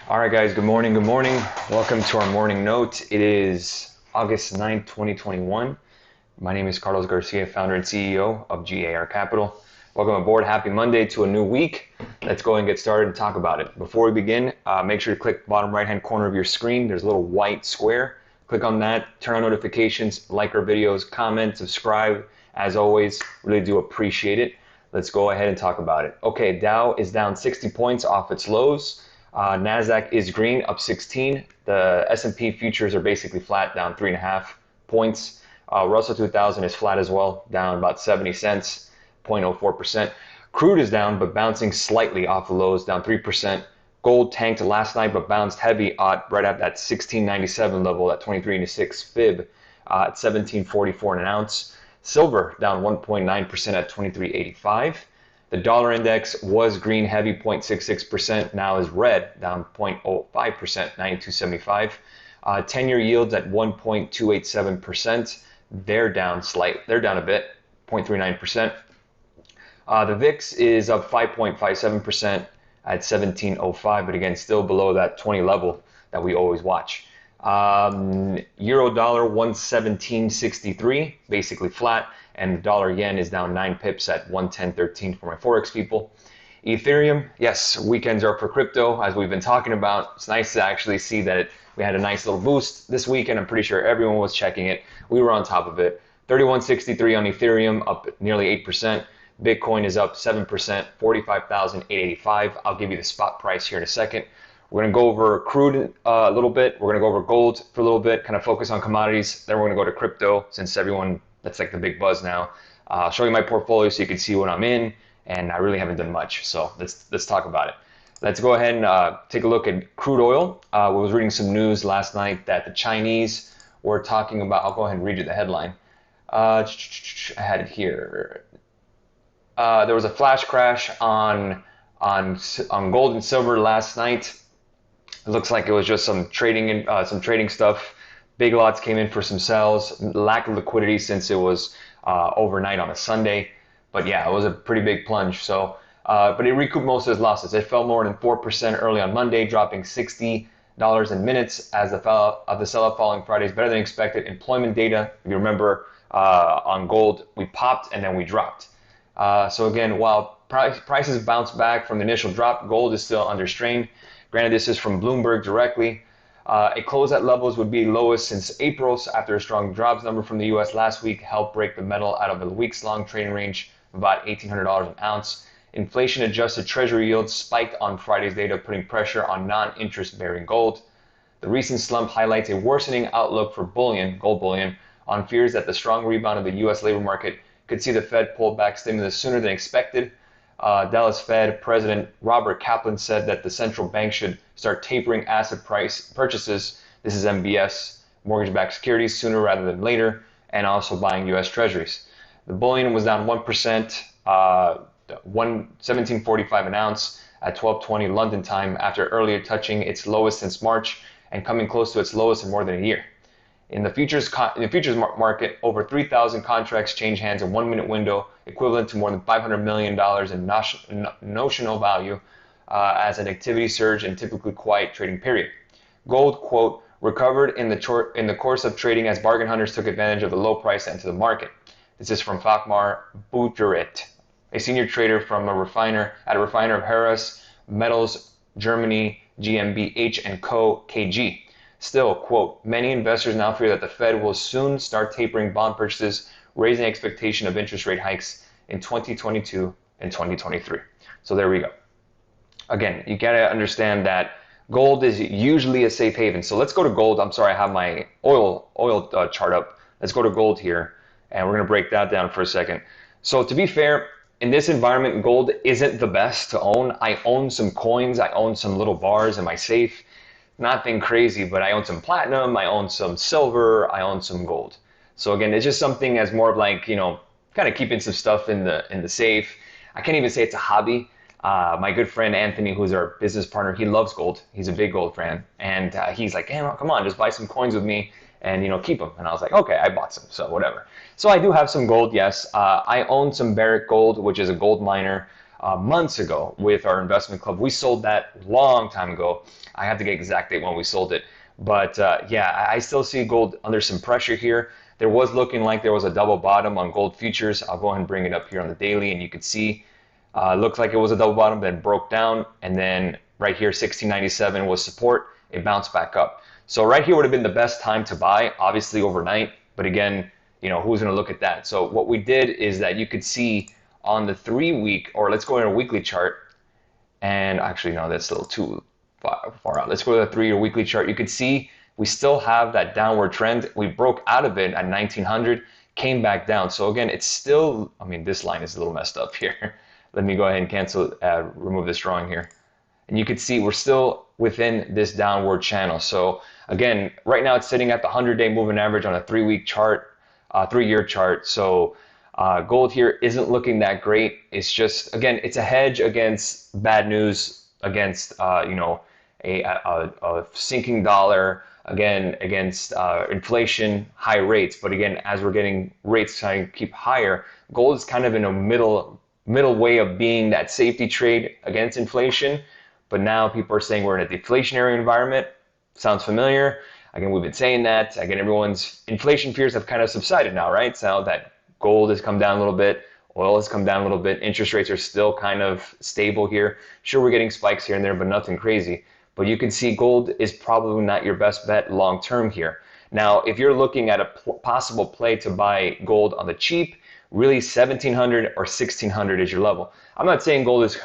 All right, guys, good morning. Good morning. Welcome to our morning note. It is August 9th, 2021. My name is Carlos Garcia, founder and CEO of G.A.R Capital. Welcome aboard. Happy Monday to a new week. Let's go and get started and talk about it. Before we begin, make sure to click the bottom right-hand corner of your screen. There's a little white square. Click on that, turn on notifications, like our videos, comment, subscribe. As always, really do appreciate it. Let's go ahead and talk about it. Okay, Dow is down 60 points off its lows. NASDAQ is green, up 16. The S&P futures are basically flat, down 3.5 points. Russell 2000 is flat as well, down about 70 cents, 0.04%. Crude is down, but bouncing slightly off the lows, down 3%. Gold tanked last night, but bounced heavy right at that 1697 level, that 23.6 fib at 17.44 an ounce. Silver down 1.9% at 23.85. The dollar index was green heavy 0.66%, now is red down 0.05%, 92.75. 10-year yields at 1.287%. They're down a bit, 0.39%. The VIX is up 5.57% at 17.05, but again, still below that 20 level that we always watch. Euro dollar 117.63, basically flat, and the dollar yen is down 9 pips at 110.13 for my Forex people. Ethereum, yes, weekends are for crypto, as we've been talking about. It's nice to actually see that we had a nice little boost this weekend. I'm pretty sure everyone was checking it. We were on top of it. 31.63 on Ethereum, up nearly 8%. Bitcoin is up 7%, 45,885. I'll give you the spot price here in a second. We're going to go over crude a little bit. We're going to go over gold for a little bit, kind of focus on commodities. Then we're going to go to crypto, since everyone, that's like the big buzz now. I'll show you my portfolio so you can see what I'm in, and I really haven't done much. So let's talk about it. Let's go ahead and take a look at crude oil. I was reading some news last night that the Chinese were talking about. I'll go ahead and read you the headline. I had it here. There was a flash crash on gold and silver last night. It looks like it was just some trading stuff. Big lots came in for some sells. Lack of liquidity since it was overnight on a Sunday. But yeah, it was a pretty big plunge. So, but it recouped most of its losses. It fell more than 4% early on Monday, dropping $60 in minutes as the sell-off following Friday's better than expected employment data. If you remember, on gold, we popped and then we dropped. So again, while prices bounced back from the initial drop, gold is still under strain. Granted, this is from Bloomberg directly. It closed at levels would be lowest since April after a strong jobs number from the U.S. last week helped break the metal out of a weeks-long trading range of about $1,800 an ounce. Inflation-adjusted Treasury yields spiked on Friday's data, putting pressure on non-interest-bearing gold. The recent slump highlights a worsening outlook for gold bullion, on fears that the strong rebound of the U.S. labor market could see the Fed pull back stimulus sooner than expected. Dallas Fed President Robert Kaplan said that the central bank should start tapering asset price purchases. This is MBS, mortgage-backed securities, sooner rather than later, and also buying U.S. Treasuries. The bullion was down 1%, 17.45 an ounce at 12:20 London time, after earlier touching its lowest since March and coming close to its lowest in more than a year. In the futures market, over 3,000 contracts change hands in 1 minute window, equivalent to more than $500 million in notional value, as an activity surge in typically quiet trading period. Gold, quote, recovered in the course of trading as bargain hunters took advantage of the low price into the market. This is from Fakmar Buterit, a senior trader from a refiner of Harris Metals Germany GmbH & Co. KG. Still, quote, many investors now fear that the Fed will soon start tapering bond purchases, raising expectation of interest rate hikes in 2022 and 2023. So there we go. Again, you gotta understand that gold is usually a safe haven. So let's go to gold. I'm sorry, I have my oil chart up. Let's go to gold here, and we're gonna break that down for a second. So to be fair, in this environment, gold isn't the best to own. I own some coins. I own some little bars in my safe. Nothing crazy, but I own some platinum, I own some silver, I own some gold. So again, it's just something as more of like, kind of keeping some stuff in the safe. I can't even say it's a hobby. My good friend Anthony, who's our business partner, he loves gold. He's a big gold fan. And he's like, hey, come on, just buy some coins with me and keep them. And I was like, okay, I bought some, so whatever. So I do have some gold, yes. I own some Barrick Gold, which is a gold miner. months ago with our investment club. We sold that long time ago. I have to get exact date when we sold it. But yeah, I still see gold under some pressure here. There was looking like there was a double bottom on gold futures. I'll go ahead and bring it up here on the daily, and you can see looked like it was a double bottom, then broke down, and then right here 1697 was support. It bounced back up. So right here would have been the best time to buy, obviously overnight. But again, who's going to look at that? So what we did is that you could see on the 3-week, or let's go in a weekly chart, and actually no, that's a little too far out. Let's go to the 3 or weekly chart. You could see we still have that downward trend. We broke out of it at 1900, came back down. So again, it's still, this line is a little messed up here. Let me go ahead and cancel, remove this drawing here. And you can see we're still within this downward channel. So again, right now it's sitting at the 100-day moving average on a 3-week chart, 3-year chart. So gold here isn't looking that great. It's just, again, it's a hedge against bad news, against a sinking dollar, again against inflation, high rates. But again, as we're getting rates trying to keep higher, gold is kind of in a middle way of being that safety trade against inflation. But now people are saying we're in a deflationary environment. Sounds familiar. Again, we've been saying that. Again, everyone's inflation fears have kind of subsided now, right? So that gold has come down a little bit. Oil has come down a little bit. Interest rates are still kind of stable here. Sure, we're getting spikes here and there, but nothing crazy. But you can see gold is probably not your best bet long term here. Now, if you're looking at a possible play to buy gold on the cheap, really 1700 or 1600 is your level. I'm not saying gold is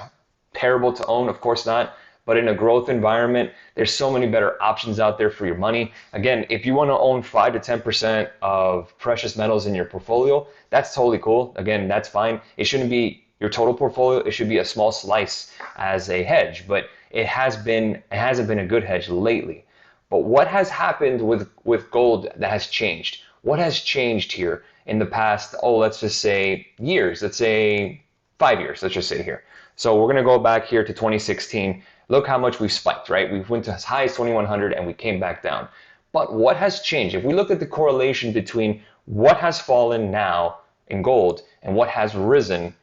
terrible to own, of course not, but in a growth environment, there's so many better options out there for your money. Again, if you want to own 5 to 10% of precious metals in your portfolio, that's totally cool. Again, that's fine. It shouldn't be your total portfolio. It should be a small slice as a hedge, but it hasn't been a good hedge lately. But what has happened with gold that has changed? What has changed here in the past, let's just say years, let's say 5 years, let's just say here. So we're going to go back here to 2016. Look how much we've spiked, right? We went to as high as 2100 and we came back down. But what has changed? If we look at the correlation between what has fallen now in gold and what has risen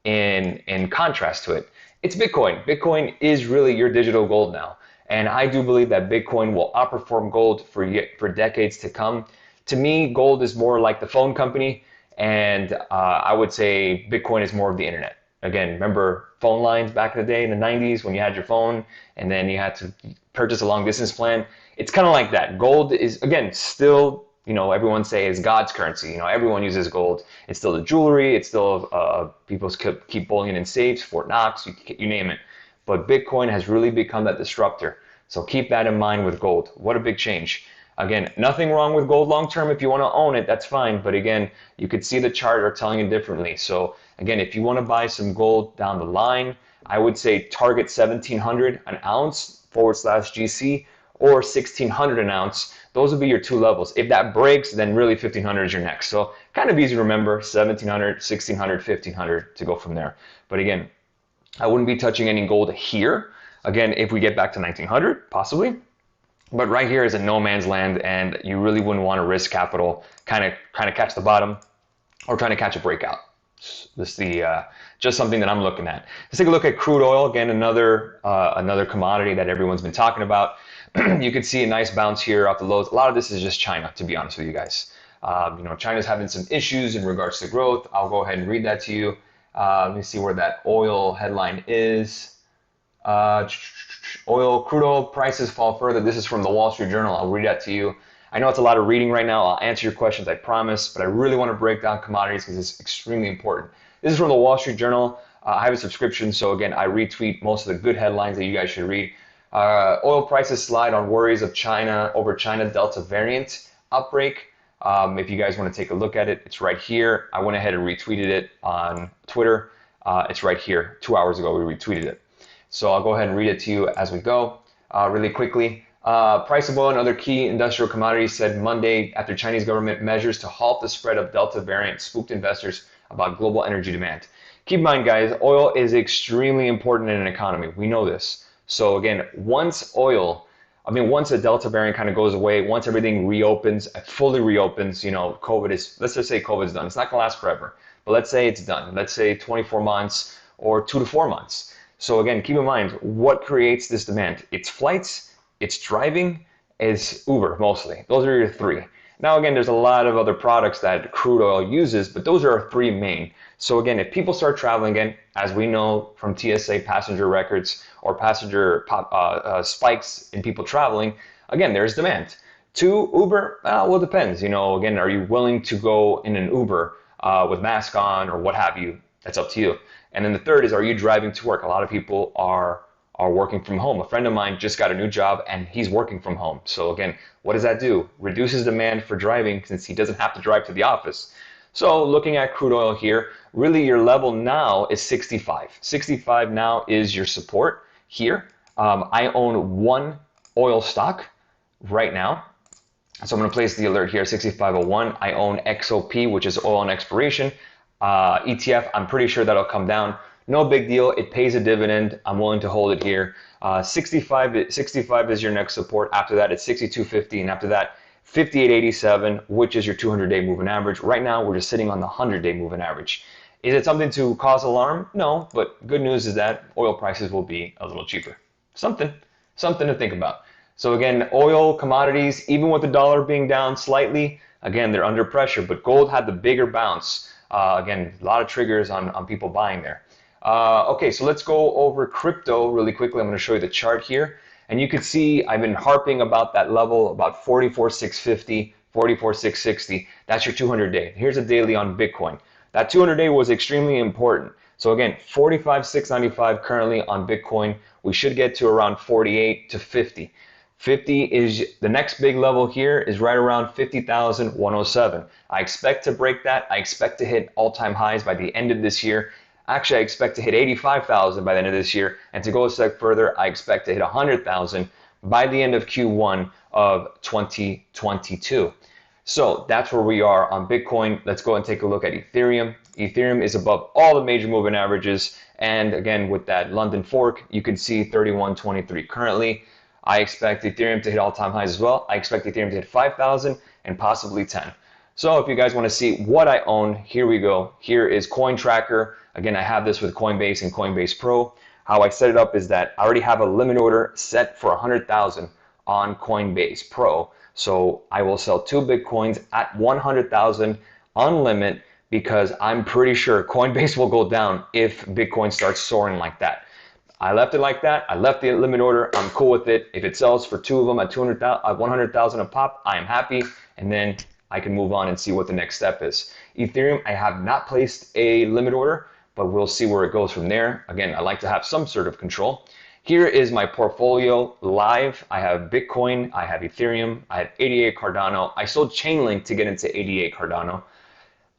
in contrast to it, it's Bitcoin. Bitcoin is really your digital gold now. And I do believe that Bitcoin will outperform gold for decades to come. To me, gold is more like the phone company, and I would say Bitcoin is more of the internet. Again, remember phone lines back in the day in the 90s when you had your phone and then you had to purchase a long distance plan? It's kind of like that. Gold is, again, still, everyone say is God's currency. Everyone uses gold. It's still the jewelry. It's still people keep bullion in safes, Fort Knox, you name it. But Bitcoin has really become that disruptor. So keep that in mind with gold. What a big change. Again, nothing wrong with gold long term. If you want to own it, that's fine. But again, you could see the chart are telling you differently. So again, if you want to buy some gold down the line, I would say target 1700 an ounce / GC or 1600 an ounce. Those would be your two levels. If that breaks, then really 1500 is your next. So kind of easy to remember, 1700, 1600, 1500 to go from there. But again, I wouldn't be touching any gold here. Again, if we get back to 1900, possibly. But right here is a no man's land, and you really wouldn't want to risk capital kind of catch the bottom or trying to catch a breakout. This is just something that I'm looking at. Let's take a look at crude oil. Again, another commodity that everyone's been talking about. You can see a nice bounce here off the lows. A lot of this is just China, to be honest with you guys. China's having some issues in regards to growth. I'll go ahead and read that to you. Let me see where that oil headline is. Crude oil prices fall further. This is from the Wall Street Journal. I'll read that to you. I know it's a lot of reading right now. I'll answer your questions, I promise, but I really want to break down commodities because it's extremely important. This is from the Wall Street Journal. I have a subscription, so again, I retweet most of the good headlines that you guys should read. Oil prices slide on worries of China Delta variant outbreak. If you guys want to take a look at it, it's right here. I went ahead and retweeted it on Twitter. It's right here. 2 hours ago, we retweeted it. So I'll go ahead and read it to you as we go really quickly. Price of oil and other key industrial commodities said Monday after Chinese government measures to halt the spread of Delta variant spooked investors about global energy demand. Keep in mind, guys, oil is extremely important in an economy. We know this. So again, once a Delta variant kind of goes away, once everything reopens, fully reopens, let's just say COVID's done. It's not going to last forever, but let's say it's done. Let's say 24 months or 2 to 4 months. So again, keep in mind what creates this demand. It's flights, it's driving, it's Uber mostly. Those are your three. Now again, there's a lot of other products that crude oil uses, but those are our three main. So again, if people start traveling again, as we know from TSA passenger records or passenger spikes in people traveling, again, there's demand. Two, Uber, well, it depends. Again, are you willing to go in an Uber with mask on or what have you? That's up to you. And then the third is, are you driving to work? A lot of people are working from home. A friend of mine just got a new job and he's working from home. So again, what does that do? Reduces demand for driving since he doesn't have to drive to the office. So looking at crude oil here, really your level now is 65. 65 now is your support here. I own one oil stock right now. So I'm going to place the alert here, 6501. I own XOP, which is oil on expiration. ETF, I'm pretty sure that'll come down. No big deal. It pays a dividend. I'm willing to hold it here. 65 is your next support. After that, it's 62.50. And after that, 58.87, which is your 200-day moving average. Right now, we're just sitting on the 100-day moving average. Is it something to cause alarm? No, but good news is that oil prices will be a little cheaper. Something to think about. So again, oil, commodities, even with the dollar being down slightly, again, they're under pressure. But gold had the bigger bounce. Again, a lot of triggers on people buying there. Okay, so let's go over crypto really quickly. I'm going to show you the chart here. And you can see I've been harping about that level, about 44,650, 44,660. That's your 200-day. Here's a daily on Bitcoin. That 200-day was extremely important. So again, 45,695 currently on Bitcoin. We should get to around 48 to 50. 50 is the next big level here is right around 50,107. I expect to break that. I expect to hit all-time highs by the end of this year. Actually, I expect to hit 85,000 by the end of this year. And to go a step further, I expect to hit 100,000 by the end of Q1 of 2022. So that's where we are on Bitcoin. Let's go and take a look at Ethereum. Ethereum is above all the major moving averages. And again, with that London fork, you can see 31.23 currently. I expect Ethereum to hit all-time highs as well. I expect Ethereum to hit 5,000 and possibly 10. So if you guys want to see what I own, here we go. Here is Coin Tracker. Again, I have this with Coinbase and Coinbase Pro. How I set it up is that I already have a limit order set for 100,000 on Coinbase Pro. So I will sell 2 Bitcoins at 100,000 on limit because I'm pretty sure Coinbase will go down if Bitcoin starts soaring like that. I left it like that. I left the limit order. I'm cool with it. If it sells for 2 of them at 100,000 a pop, I am happy. And then I can move on and see what the next step is. Ethereum, I have not placed a limit order, but we'll see where it goes from there. Again, I like to have some sort of control. Here is my portfolio live. I have Bitcoin, I have Ethereum, I have 88 Cardano. I sold Chainlink to get into 88 Cardano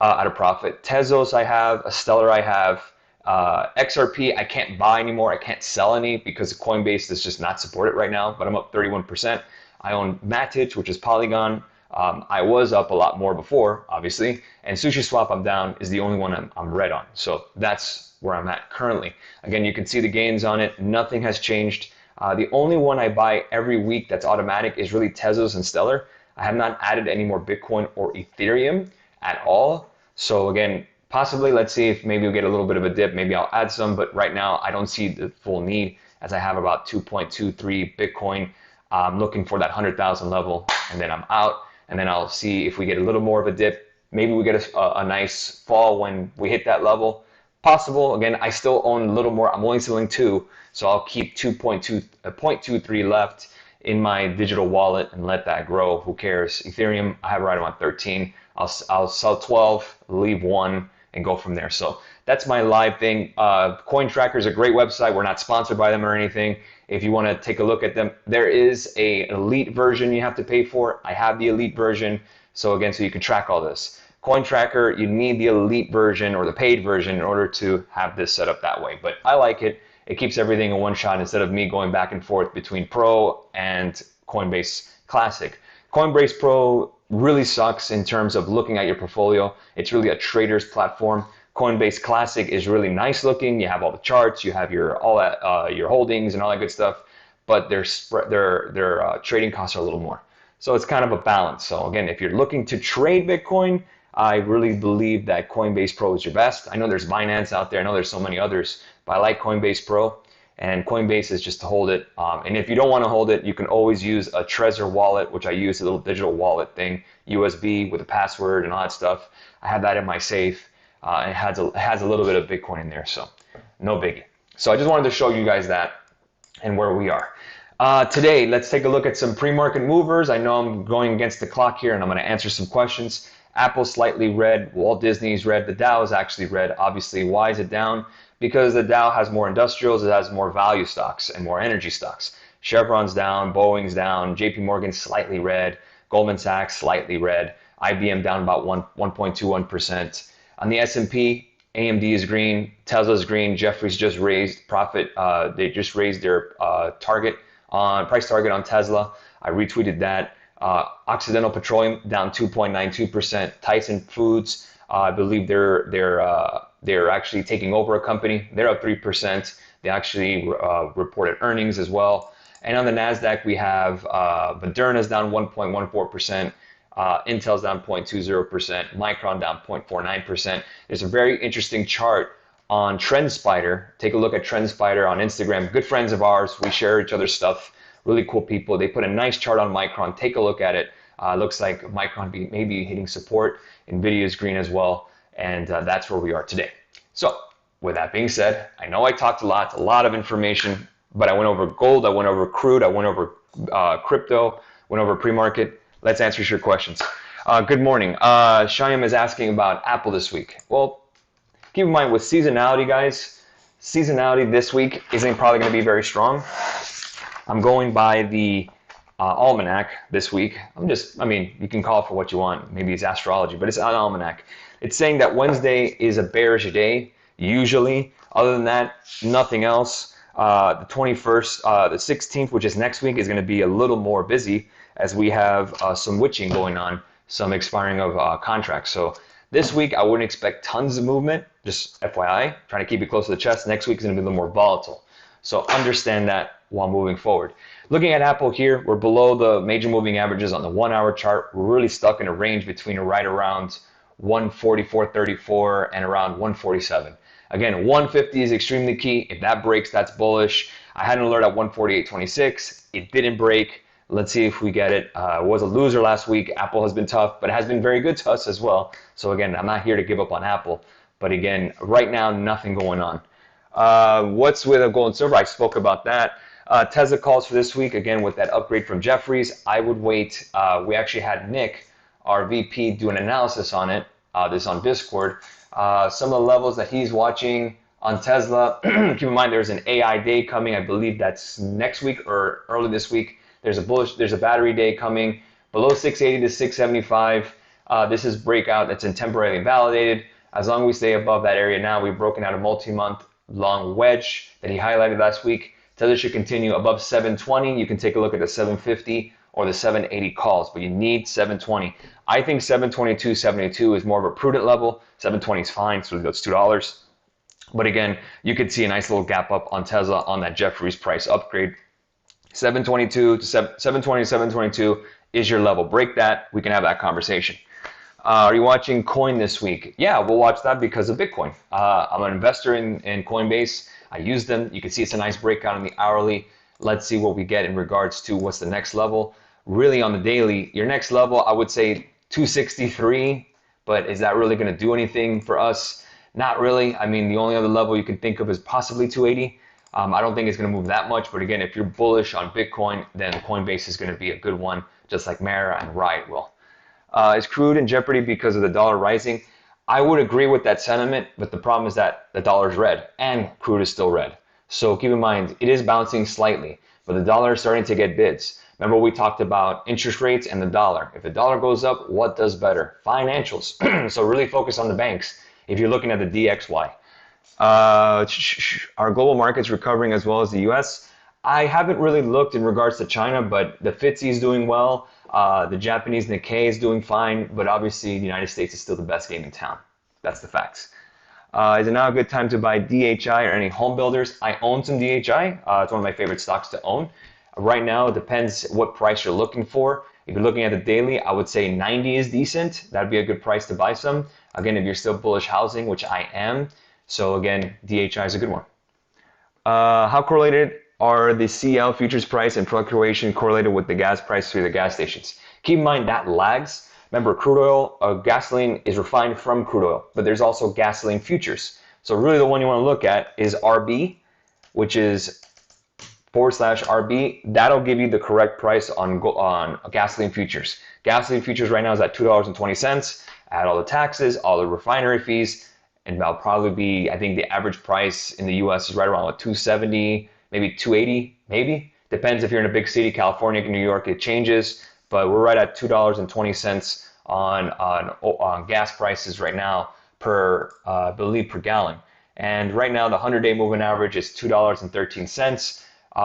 at a profit. Tezos I have, Stellar I have. XRP, I can't buy anymore. I can't sell any because Coinbase does just not support it right now, but I'm up 31%. I own Matic, which is Polygon. I was up a lot more before, obviously, and SushiSwap I'm down is the only one I'm red on. So that's where I'm at currently. Again, you can see the gains on it. Nothing has changed. The only one I buy every week that's automatic is really Tezos and Stellar. I have not added any more Bitcoin or Ethereum at all. So again, possibly, let's see if maybe we'll get a little bit of a dip. Maybe I'll add some, but right now I don't see the full need as I have about 2.23 Bitcoin. I'm looking for that 100,000 level, and then I'm out. And then I'll see if we get a little more of a dip. Maybe we get a nice fall when we hit that level. Possible. Again, I still own a little more. I'm only selling 2, so I'll keep 0.23 left in my digital wallet and let that grow. Who cares? Ethereum, I have right around 13. I'll sell 12, leave 1, and go from there. So that's my live thing. Coin Tracker is a great website. We're not sponsored by them or anything. If you want to take a look at them, there is an elite version you have to pay for. I have the elite version. So again, so you can track all this. Coin Tracker, you need the elite version or the paid version in order to have this set up that way. But I like it. It keeps everything in one shot instead of me going back and forth between Pro and Coinbase Classic. Coinbase Pro really sucks in terms of looking at your portfolio. It's really a trader's platform. Coinbase Classic is really nice looking. You have all the charts, you have your holdings and all that good stuff, but their trading costs are a little more. So it's kind of a balance. So again, if you're looking to trade Bitcoin, I really believe that Coinbase Pro is your best. I know there's Binance out there. I know there's so many others, but I like Coinbase Pro, and Coinbase is just to hold it. And if you don't want to hold it, you can always use a Trezor wallet, which I use, a little digital wallet thing, USB with a password and all that stuff. I have that in my safe. It has a little bit of Bitcoin in there, so no biggie. So I just wanted to show you guys that and where we are. Today, let's take a look at some pre-market movers. I know I'm going against the clock here, and I'm going to answer some questions. Apple slightly red, Walt Disney's red, the Dow is actually red. Obviously, why is it down? Because the Dow has more industrials, it has more value stocks and more energy stocks. Chevron's down, Boeing's down, JP Morgan's slightly red, Goldman Sachs slightly red, IBM down about 1.21%. On the S&P, AMD is green, Tesla's green, Jefferies just raised profit. They just raised their price target on Tesla. I retweeted that. Occidental Petroleum down 2.92%. Tyson Foods, I believe they're actually taking over a company. They're up 3%. They actually reported earnings as well. And on the Nasdaq, we have Moderna's down 1.14%. Intel's down 0.20%, Micron down 0.49%. There's a very interesting chart on TrendSpider. Take a look at TrendSpider on Instagram. Good friends of ours. We share each other's stuff. Really cool people. They put a nice chart on Micron. Take a look at it. Looks like Micron may be hitting support. Nvidia's green as well. And that's where we are today. So with that being said, I know I talked a lot of information, but I went over gold, I went over crude, I went over crypto, went over pre-market. Let's answer your questions. Good morning. Shyam is asking about Apple this week. Well, keep in mind with seasonality, guys, seasonality this week isn't probably going to be very strong. I'm going by the almanac this week. You can call it for what you want. Maybe it's astrology, but it's an almanac. It's saying that Wednesday is a bearish day, usually. Other than that, nothing else. The 21st, the 16th, which is next week, is going to be a little more busy, as we have some witching going on, some expiring of contracts. So this week, I wouldn't expect tons of movement, just FYI, trying to keep it close to the chest. Next week is going to be a little more volatile. So understand that while moving forward. Looking at Apple here, we're below the major moving averages on the 1 hour chart. We're really stuck in a range between right around 144.34 and around 147. Again, 150 is extremely key. If that breaks, that's bullish. I had an alert at 148.26. It didn't break. Let's see if we get it. It was a loser last week. Apple has been tough, but it has been very good to us as well. So again, I'm not here to give up on Apple. But again, right now, nothing going on. What's with a gold and silver? I spoke about that. Tesla calls for this week, again, with that upgrade from Jefferies. I would wait. We actually had Nick, our VP, do an analysis on it. This on Discord. Some of the levels that he's watching on Tesla. Keep in mind, there's an AI day coming. I believe that's next week or early this week. There's a battery day coming below 680 to 675. This is breakout that's in temporarily validated. As long as we stay above that area now, we've broken out a multi-month long wedge that he highlighted last week. Tether should continue above 720. You can take a look at the 750 or the 780 calls, but you need 720. I think 722, 72 is more of a prudent level. 720 is fine, so that's $2. But again, you could see a nice little gap up on Tesla on that Jefferies price upgrade. 722 to 720, 722 is your level. Break that, we can have that conversation. Are you watching Coin this week? Yeah, we'll watch that because of Bitcoin. I'm an investor in Coinbase. I use them. You can see it's a nice breakout on the hourly. Let's see what we get in regards to what's the next level. Really on the daily, your next level, I would say 263, but is that really going to do anything for us? Not really. I mean, the only other level you can think of is possibly 280. I don't think it's going to move that much, but again, if you're bullish on Bitcoin, then Coinbase is going to be a good one, just like Mara and Riot will. Is crude in jeopardy because of the dollar rising? I would agree with that sentiment, but the problem is that the dollar is red and crude is still red. So keep in mind, it is bouncing slightly, but the dollar is starting to get bids. Remember we talked about interest rates and the dollar. If the dollar goes up, what does better? Financials. So really focus on the banks if you're looking at the DXY. Are global markets recovering as well as the US? I haven't really looked in regards to China, but the FTSE is doing well. The Japanese Nikkei is doing fine, but obviously the United States is still the best game in town. That's the facts. Is it now a good time to buy DHI or any home builders? I own some DHI. It's one of my favorite stocks to own. Right now, it depends what price you're looking for. If you're looking at the daily, I would say 90 is decent. That'd be a good price to buy some. Again, if you're still bullish housing, which I am. So again, DHI is a good one. How correlated are the CL futures price and fluctuation correlated with the gas price through the gas stations? Keep in mind that lags. Remember, crude oil, gasoline is refined from crude oil, but there's also gasoline futures. So really the one you want to look at is RB, which is /RB. That'll give you the correct price on gasoline futures. Gasoline futures right now is at $2.20. Add all the taxes, all the refinery fees, and that'll probably be, I think the average price in the US is right around like 270, maybe 280, maybe. Depends if you're in a big city, California, New York, it changes. But we're right at $2.20 on gas prices right now per, I believe, per gallon. And right now the 100-day moving average is $2.13.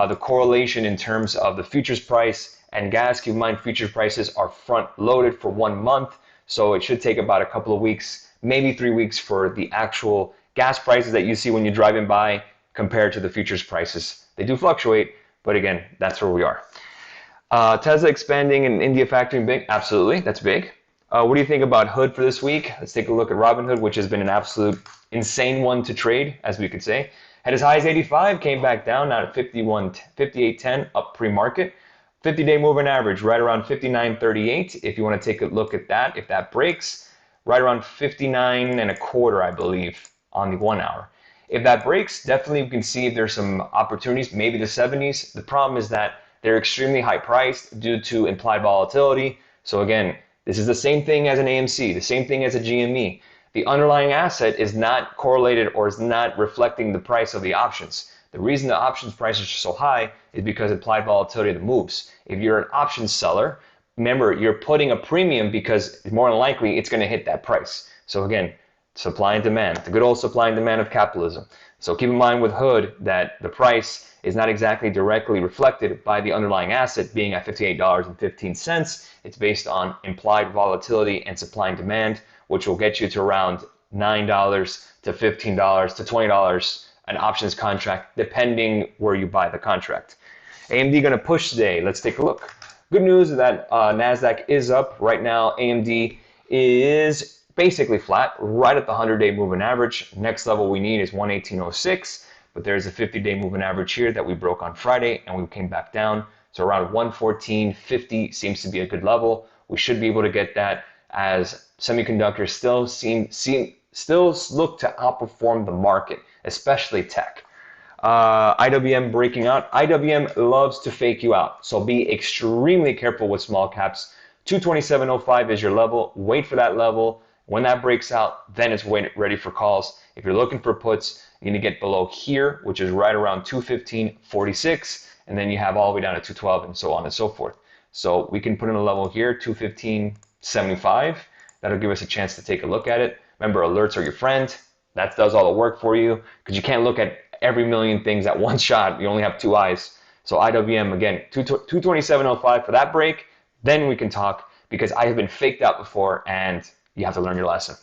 The correlation in terms of the futures price and gas, keep in mind futures prices are front loaded for 1 month. So it should take about a couple of weeks, maybe 3 weeks for the actual gas prices that you see when you're driving by compared to the futures prices. They do fluctuate, but again, that's where we are. Tesla expanding in India factory big? Absolutely, that's big. What do you think about Hood for this week? Let's take a look at Robinhood, which has been an absolute insane one to trade, as we could say. Had as high as 85, came back down, now at 58.10, up pre-market. 50-day moving average, right around 59.38. If you want to take a look at that, if that breaks, right around 59.25, I believe, on the 1 hour. If that breaks, definitely we can see if there's some opportunities, maybe the 70s. The problem is that they're extremely high priced due to implied volatility. So again, this is the same thing as an AMC, the same thing as a GME. The underlying asset is not correlated or is not reflecting the price of the options. The reason the options prices are so high is because implied volatility of the moves. If you're an options seller, remember, you're putting a premium because more than likely it's going to hit that price. So again, supply and demand, the good old supply and demand of capitalism. So keep in mind with Hood that the price is not exactly directly reflected by the underlying asset being at $58.15. It's based on implied volatility and supply and demand, which will get you to around $9 to $15 to $20 an options contract, depending where you buy the contract. AMD going to push today. Let's take a look. Good news is that NASDAQ is up. Right now, AMD is basically flat, right at the 100-day moving average. Next level we need is 118.06, but there's a 50-day moving average here that we broke on Friday, and we came back down. So around 114.50 seems to be a good level. We should be able to get that as semiconductors still look to outperform the market, especially tech. IWM breaking out. IWM loves to fake you out, so be extremely careful with small caps. 227.05 is your level. Wait for that level. When that breaks out, then it's ready for calls. If you're looking for puts, you need to get below here, which is right around 215.46, and then you have all the way down to 212 and so on and so forth. So we can put in a level here, 215.75. That'll give us a chance to take a look at it. Remember, alerts are your friend. That does all the work for you because you can't look at every million things at one shot. You only have two eyes. So IWM, again, 227.05 for that break. Then we can talk because I have been faked out before and you have to learn your lesson.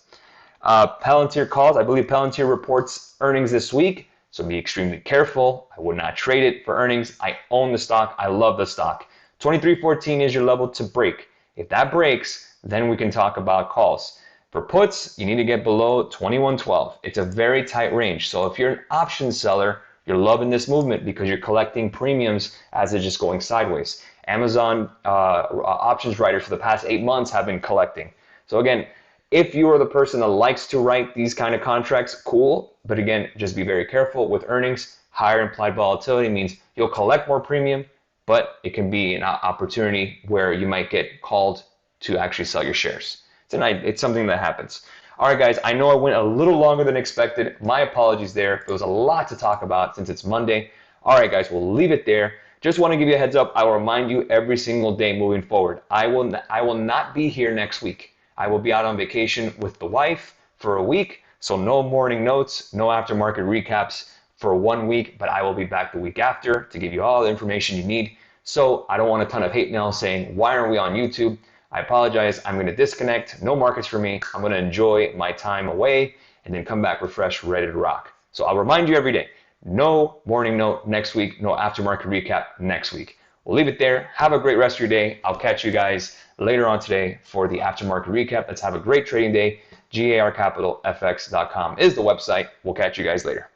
Palantir calls. I believe Palantir reports earnings this week, so be extremely careful. I would not trade it for earnings. I own the stock. I love the stock. 23.14 is your level to break. If that breaks, then we can talk about calls. For puts, you need to get below 21.12. It's a very tight range. So if you're an options seller, you're loving this movement because you're collecting premiums as it's just going sideways. Amazon options writers for the past 8 months have been collecting. So again, if you are the person that likes to write these kind of contracts, cool. But again, just be very careful with earnings. Higher implied volatility means you'll collect more premium, but it can be an opportunity where you might get called to actually sell your shares. It's something that happens. All right, guys, I know I went a little longer than expected. My apologies there. There was a lot to talk about since it's Monday. All right, guys, we'll leave it there. Just want to give you a heads up. I will remind you every single day moving forward. I will not be here next week. I will be out on vacation with the wife for a week. So no morning notes, no aftermarket recaps for 1 week, but I will be back the week after to give you all the information you need. So I don't want a ton of hate mail saying, why aren't we on YouTube? I apologize. I'm going to disconnect. No markets for me. I'm going to enjoy my time away and then come back refreshed, ready to rock. So I'll remind you every day. No morning note next week. No aftermarket recap next week. We'll leave it there. Have a great rest of your day. I'll catch you guys later on today for the aftermarket recap. Let's have a great trading day. G.A.R Capital FX.com is the website. We'll catch you guys later.